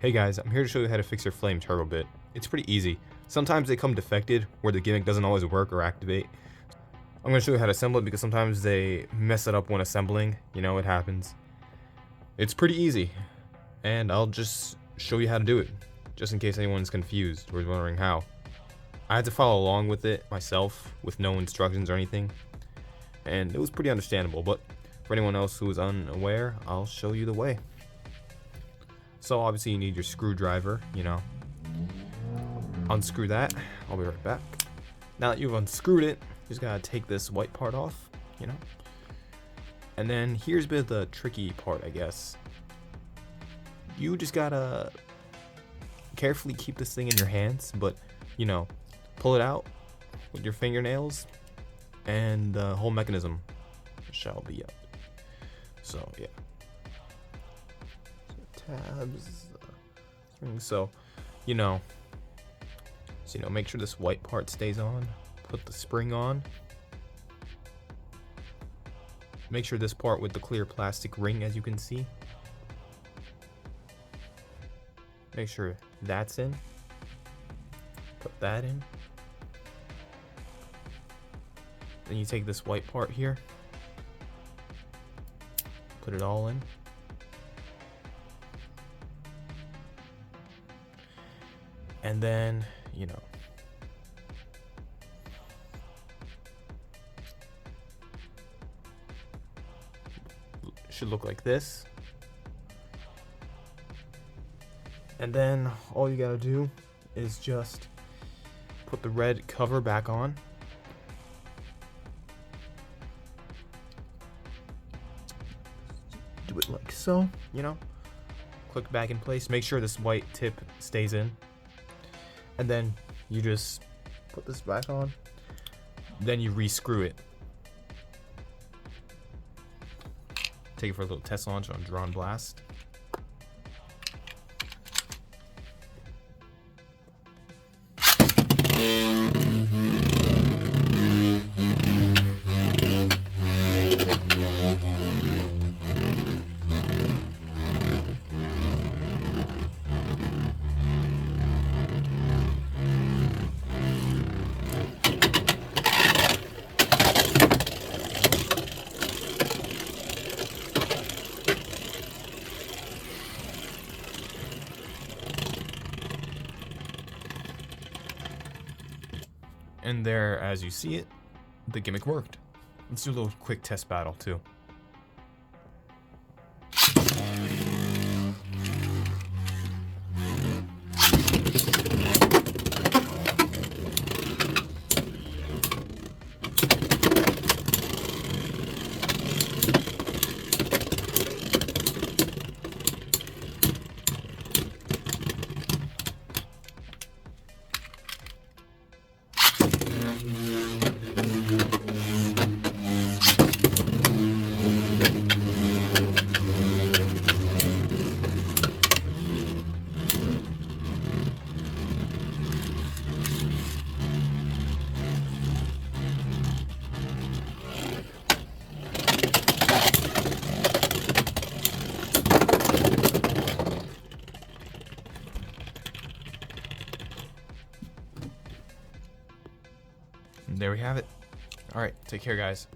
Hey guys, I'm here to show you how to fix your flame turbo bit. It's pretty easy. Sometimes they come defected, where the gimmick doesn't always work or activate. I'm going to show you how to assemble it because sometimes they mess it up when assembling. You know, it happens. It's pretty easy, and I'll just show you how to do it, just in case anyone's confused or is wondering how. I had to follow along with it myself, with no instructions or anything, and it was pretty understandable, but for anyone else who is unaware, I'll show you the way. So obviously you need your screwdriver, you know. Unscrew that. I'll be right back. Now that you've unscrewed it, you just gotta take this white part off, you know. And then here's a bit of the tricky part, I guess. You just gotta carefully keep this thing in your hands, but, you know, pull it out with your fingernails, and the whole mechanism shall be out. So, yeah. Tabs, so make sure this white part stays on. Put the spring on. Make sure this part with the clear plastic ring, as you can see, make sure that's in. Put that in. Then you take this white part here, put it all in. And then, you know, should look like this. And then all you gotta do is just put the red cover back on. Do it like so, you know. Click back in place. Make sure this white tip stays in. And then you just put this back on. Then you re-screw it. Take it for a little test launch on Drawn Blast. And there, as you see it, the gimmick worked. Let's do a little quick test battle too. And there we have it. Alright, take care guys.